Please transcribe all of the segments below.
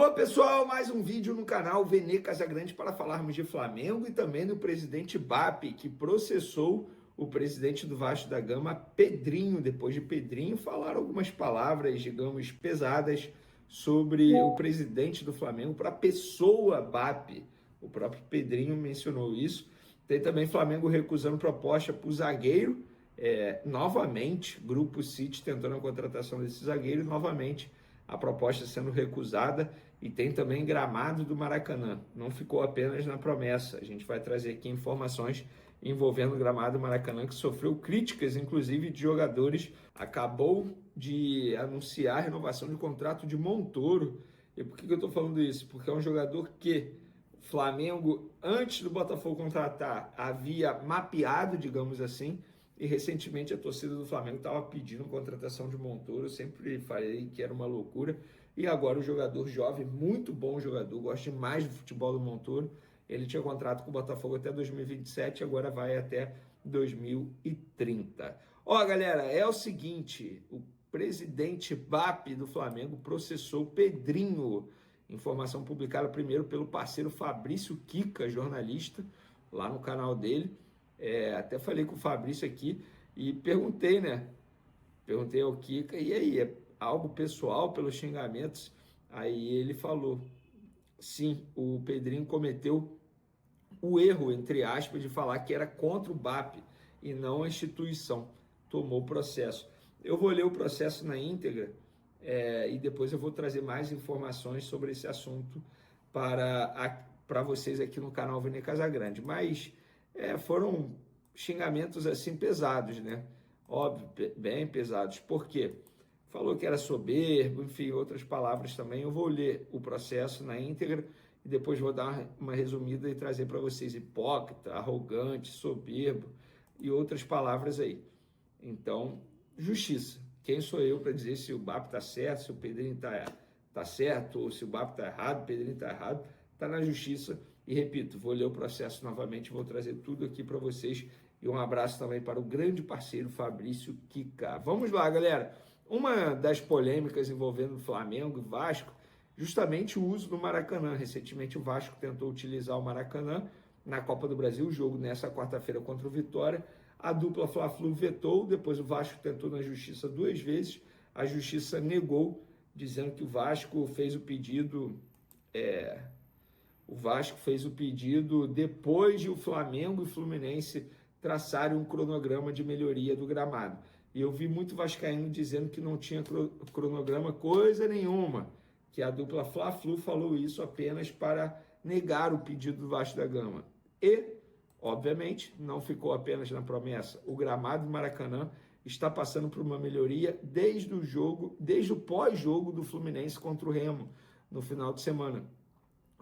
Alô pessoal, mais um vídeo no canal Vene Casagrande para falarmos de Flamengo e também do presidente BAP, que processou o presidente do Vasco da Gama, Pedrinho. Depois de Pedrinho falar algumas palavras, digamos, pesadas sobre o presidente do Flamengo para a pessoa BAP. O próprio Pedrinho mencionou isso. Tem também Flamengo recusando proposta para o zagueiro. Novamente, Grupo City tentando a contratação desse zagueiro, novamente a proposta sendo recusada, e tem também gramado do Maracanã. Não ficou apenas na promessa. A gente vai trazer aqui informações envolvendo o gramado do Maracanã, que sofreu críticas, inclusive, de jogadores. Acabou de anunciar a renovação de contrato de Montoro. E por que eu estou falando isso? Porque é um jogador que o Flamengo, antes do Botafogo contratar, havia mapeado, digamos assim, e recentemente a torcida do Flamengo estava pedindo a contratação de Montoro. Eu sempre falei que era uma loucura. E agora o jogador jovem, muito bom jogador, gosto demais do futebol do Montoro. Ele tinha contrato com o Botafogo até 2027, agora vai até 2030. Ó, galera, é o seguinte, o presidente BAP do Flamengo processou Pedrinho. Informação publicada primeiro pelo parceiro Fabrício Kika, jornalista, lá no canal dele. Até falei com o Fabrício aqui e perguntei, né? Perguntei ao Kika, e aí, é algo pessoal pelos xingamentos? Aí ele falou, sim, o Pedrinho cometeu o erro, entre aspas, de falar que era contra o BAP e não a instituição. Tomou o processo. Eu vou ler o processo na íntegra e depois eu vou trazer mais informações sobre esse assunto para vocês aqui no canal Vene Casagrande. Mas foram xingamentos assim pesados, né? Óbvio, bem pesados. Por quê? Falou que era soberbo, enfim, outras palavras também. Eu vou ler o processo na íntegra e depois vou dar uma resumida e trazer para vocês hipócrita, arrogante, soberbo e outras palavras aí. Então, justiça. Quem sou eu para dizer se o BAP está certo, se o Pedrinho está certo, ou se o BAP está errado, o Pedrinho está errado? Está na justiça. E repito, vou ler o processo novamente, vou trazer tudo aqui para vocês. E um abraço também para o grande parceiro Fabrício Kika. Vamos lá, galera. Uma das polêmicas envolvendo o Flamengo e Vasco, justamente o uso do Maracanã. Recentemente o Vasco tentou utilizar o Maracanã na Copa do Brasil, o jogo nessa quarta-feira contra o Vitória. A dupla Fla-Flu vetou, depois o Vasco tentou na justiça 2 vezes. A justiça negou, dizendo que o Vasco fez o pedido... O Vasco fez o pedido depois de o Flamengo e o Fluminense traçarem um cronograma de melhoria do gramado. E eu vi muito vascaíno dizendo que não tinha cronograma coisa nenhuma, que a dupla Fla-Flu falou isso apenas para negar o pedido do Vasco da Gama. E, obviamente, não ficou apenas na promessa. O gramado do Maracanã está passando por uma melhoria desde o pós-jogo do Fluminense contra o Remo, no final de semana.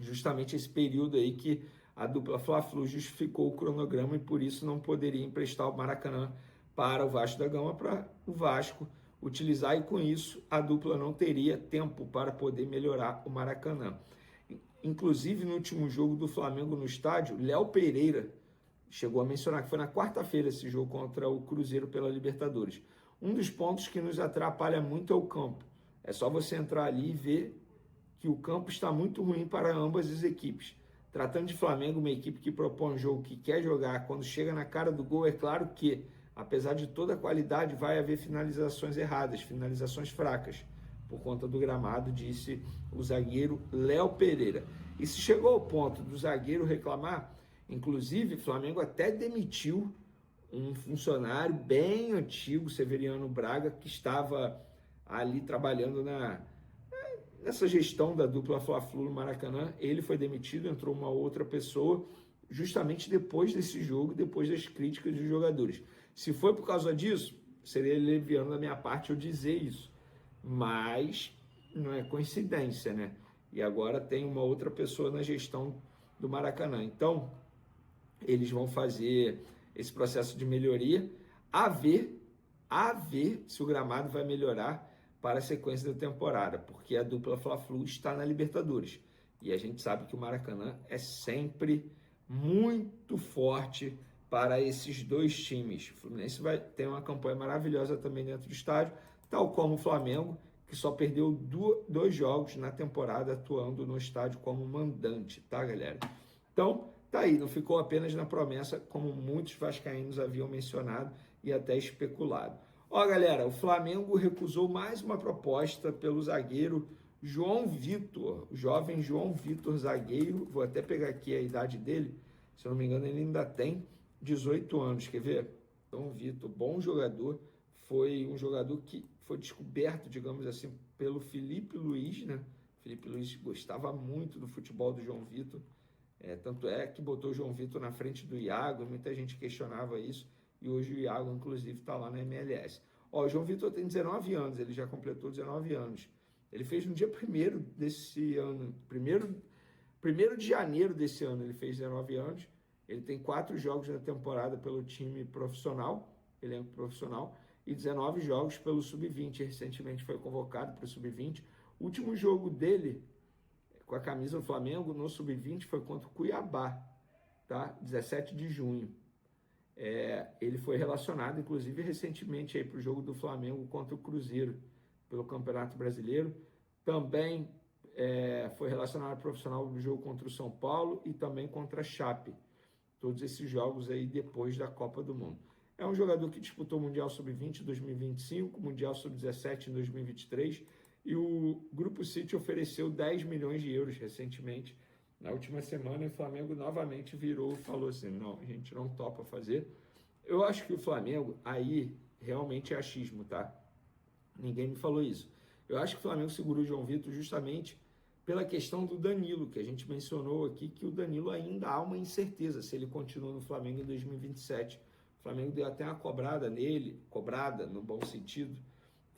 Justamente esse período aí que a dupla Fla-Flu justificou o cronograma e por isso não poderia emprestar o Maracanã para o Vasco da Gama, para o Vasco utilizar, e com isso a dupla não teria tempo para poder melhorar o Maracanã. Inclusive no último jogo do Flamengo no estádio, Léo Pereira chegou a mencionar que foi na quarta-feira esse jogo contra o Cruzeiro pela Libertadores. Um dos pontos que nos atrapalha muito é o campo. É só você entrar ali e ver que o campo está muito ruim para ambas as equipes. Tratando de Flamengo, uma equipe que propõe um jogo, que quer jogar, quando chega na cara do gol, é claro que, apesar de toda a qualidade, vai haver finalizações erradas, finalizações fracas, por conta do gramado, disse o zagueiro Léo Pereira. E se chegou ao ponto do zagueiro reclamar, inclusive, o Flamengo até demitiu um funcionário bem antigo, Severiano Braga, que estava ali trabalhando nessa gestão da dupla Fla-Flu no Maracanã. Ele foi demitido, entrou uma outra pessoa, justamente depois desse jogo, depois das críticas dos jogadores. Se foi por causa disso, seria leviano da minha parte eu dizer isso, mas não é coincidência, né? E agora tem uma outra pessoa na gestão do Maracanã. Então, eles vão fazer esse processo de melhoria, a ver se o gramado vai melhorar para a sequência da temporada, porque a dupla Fla-Flu está na Libertadores. E a gente sabe que o Maracanã é sempre muito forte para esses dois times. O Fluminense vai ter uma campanha maravilhosa também dentro do estádio, tal como o Flamengo, que que só perdeu 2 jogos na temporada atuando no estádio como mandante, tá, galera? Então, tá aí, não ficou apenas na promessa, como muitos vascaínos haviam mencionado e até especulado. Ó, galera, o Flamengo recusou mais uma proposta pelo zagueiro João Vitor, o jovem João Vitor, zagueiro, vou até pegar aqui a idade dele, se eu não me engano ele ainda tem 18 anos, quer ver? João Vitor, bom jogador, foi um jogador que foi descoberto, digamos assim, pelo Felipe Luiz, né? Felipe Luiz gostava muito do futebol do João Vitor, tanto é que botou o João Vitor na frente do Iago, muita gente questionava isso, e hoje o Iago, inclusive, está lá na MLS. Ó, o João Vitor tem 19 anos, ele já completou 19 anos. Ele fez no dia 1º desse ano, 1º de janeiro desse ano, ele fez 19 anos. Ele tem 4 jogos na temporada pelo time profissional, elenco profissional, e 19 jogos pelo Sub-20. Recentemente foi convocado para o Sub-20. O último jogo dele, com a camisa do Flamengo, no Sub-20, foi contra o Cuiabá, tá? 17 de junho. Ele foi relacionado, inclusive, recentemente para o jogo do Flamengo contra o Cruzeiro, pelo Campeonato Brasileiro. Também foi relacionado ao profissional do jogo contra o São Paulo e também contra a Chape. Todos esses jogos aí depois da Copa do Mundo. É um jogador que disputou o Mundial Sub-20 em 2025, Mundial Sub-17 em 2023, e o Grupo City ofereceu 10 milhões de euros recentemente. Na última semana, o Flamengo novamente virou e falou assim, não, a gente não topa fazer. Eu acho que o Flamengo, aí, realmente é achismo, tá? Ninguém me falou isso. Eu acho que o Flamengo segurou o João Vitor justamente pela questão do Danilo, que a gente mencionou aqui, que o Danilo ainda há uma incerteza se ele continua no Flamengo em 2027. O Flamengo deu até uma cobrada nele, cobrada no bom sentido,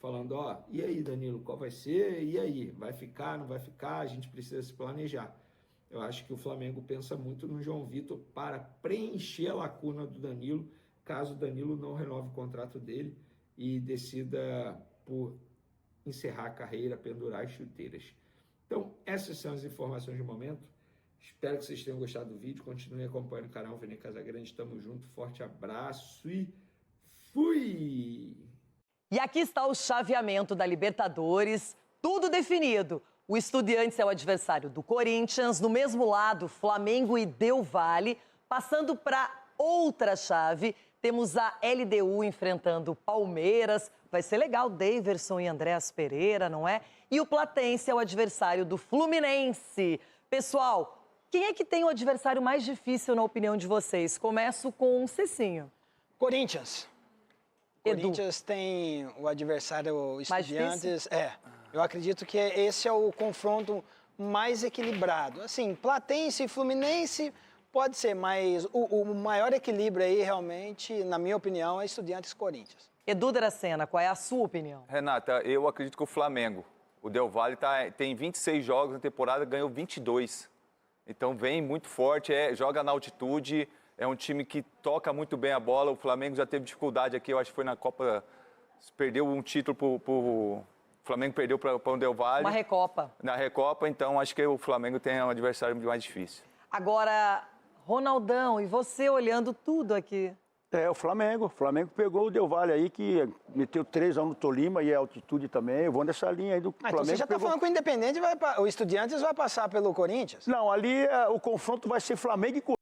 falando, ó, e aí, Danilo, qual vai ser? E aí, vai ficar, não vai ficar? A gente precisa se planejar. Eu acho que o Flamengo pensa muito no João Vitor para preencher a lacuna do Danilo, caso o Danilo não renove o contrato dele e decida por encerrar a carreira, pendurar as chuteiras. Então, essas são as informações de momento. Espero que vocês tenham gostado do vídeo. Continue acompanhando o canal Vene Casagrande. Tamo junto, forte abraço e fui! E aqui está o chaveamento da Libertadores, tudo definido. O Estudiantes é o adversário do Corinthians, no mesmo lado, Flamengo e Del Valle. Passando para outra chave, temos a LDU enfrentando o Palmeiras. Vai ser legal, Daverson e Andréas Pereira, não é? E o Platense é o adversário do Fluminense. Pessoal, quem é que tem o adversário mais difícil, na opinião de vocês? Começo com o Cecinho. Corinthians. Edu. Corinthians tem o adversário Mais Estudiantes. Eu acredito que esse é o confronto mais equilibrado. Assim, Platense e Fluminense pode ser, mas o maior equilíbrio aí, realmente, na minha opinião, é Estudiantes e Corinthians. Edu Dracena, qual é a sua opinião? Renata, eu acredito que o Flamengo, o Del Valle tem 26 jogos na temporada, ganhou 22. Então vem muito forte, joga na altitude, é um time que toca muito bem a bola. O Flamengo já teve dificuldade aqui, eu acho que foi na Copa, perdeu um título o Flamengo perdeu para o Del Valle. Uma Recopa. Na Recopa, então acho que o Flamengo tem um adversário mais difícil. Agora, Ronaldão, e você olhando tudo aqui? O Flamengo. O Flamengo pegou o Del Valle aí, que meteu 3 no Tolima e a altitude também. Eu vou nessa linha aí do Flamengo. Então você já está falando que o Independente o Estudiantes vai passar pelo Corinthians? Não, ali o confronto vai ser Flamengo e Corinthians.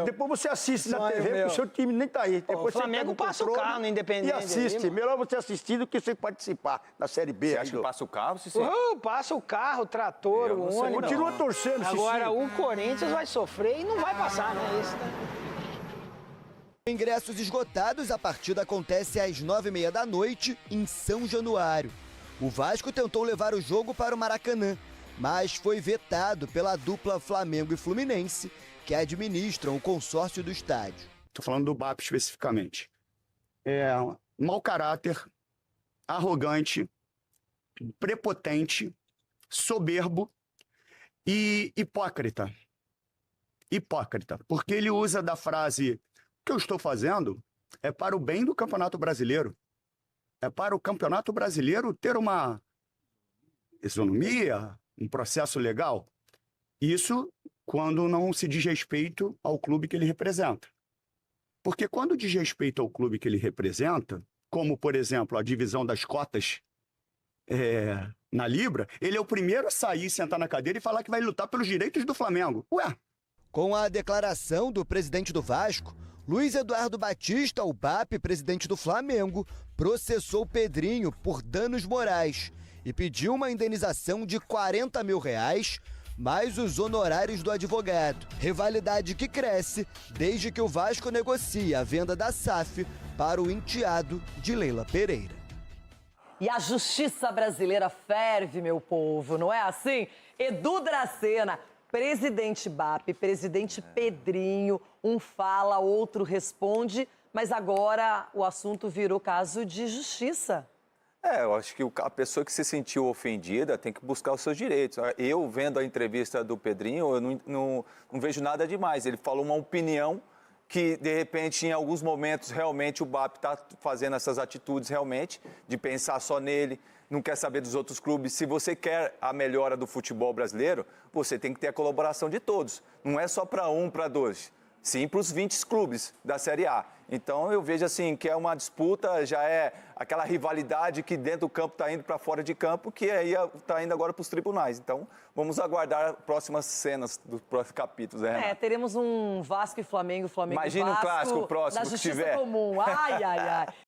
Depois você assiste na TV, porque o seu time nem tá aí. Depois o Flamengo passa o carro no Independente. E assiste. Ali, melhor você assistir do que você participar da Série B. Você acha que passa o carro, Cici? Passa o carro, o trator, o ônibus. Continua torcendo, Cici. Agora o Corinthians vai sofrer e não vai passar, né? Ingressos esgotados, a partida acontece às 9h30 da noite em São Januário. O Vasco tentou levar o jogo para o Maracanã, mas foi vetado pela dupla Flamengo e Fluminense, que administram o consórcio do estádio. Estou falando do BAP especificamente. Mau caráter, arrogante, prepotente, soberbo e hipócrita. Hipócrita, porque ele usa da frase: o que eu estou fazendo é para o bem do Campeonato Brasileiro. É para o Campeonato Brasileiro ter uma isonomia, um processo legal. Isso quando não se diz respeito ao clube que ele representa. Porque quando diz respeito ao clube que ele representa, como, por exemplo, a divisão das cotas na Libra, ele é o primeiro a sair, sentar na cadeira e falar que vai lutar pelos direitos do Flamengo. Ué, Com a declaração do presidente do Vasco, Luiz Eduardo Batista, o BAP, presidente do Flamengo, processou Pedrinho por danos morais e pediu uma indenização de R$40 mil, mais os honorários do advogado. Rivalidade que cresce desde que o Vasco negocia a venda da SAF para o enteado de Leila Pereira. E a justiça brasileira ferve, meu povo, não é assim? Edu Dracena, presidente BAP, presidente Pedrinho, um fala, outro responde, mas agora o assunto virou caso de justiça. Eu acho que a pessoa que se sentiu ofendida tem que buscar os seus direitos. Eu, vendo a entrevista do Pedrinho, eu não vejo nada demais. Ele falou uma opinião que, de repente, em alguns momentos, realmente o BAP está fazendo essas atitudes, realmente, de pensar só nele, não quer saber dos outros clubes. Se você quer a melhora do futebol brasileiro, você tem que ter a colaboração de todos. Não é só para um, para dois, sim para os 20 clubes da Série A. Então, eu vejo assim que é uma disputa, já é aquela rivalidade que dentro do campo está indo para fora de campo, que aí está indo agora para os tribunais. Então, vamos aguardar próximas cenas dos próximos capítulos. Teremos um Vasco e Flamengo, Flamengo e Imagina Vasco. um clássico próximo da que justiça tiver. comum. Ai, ai, ai.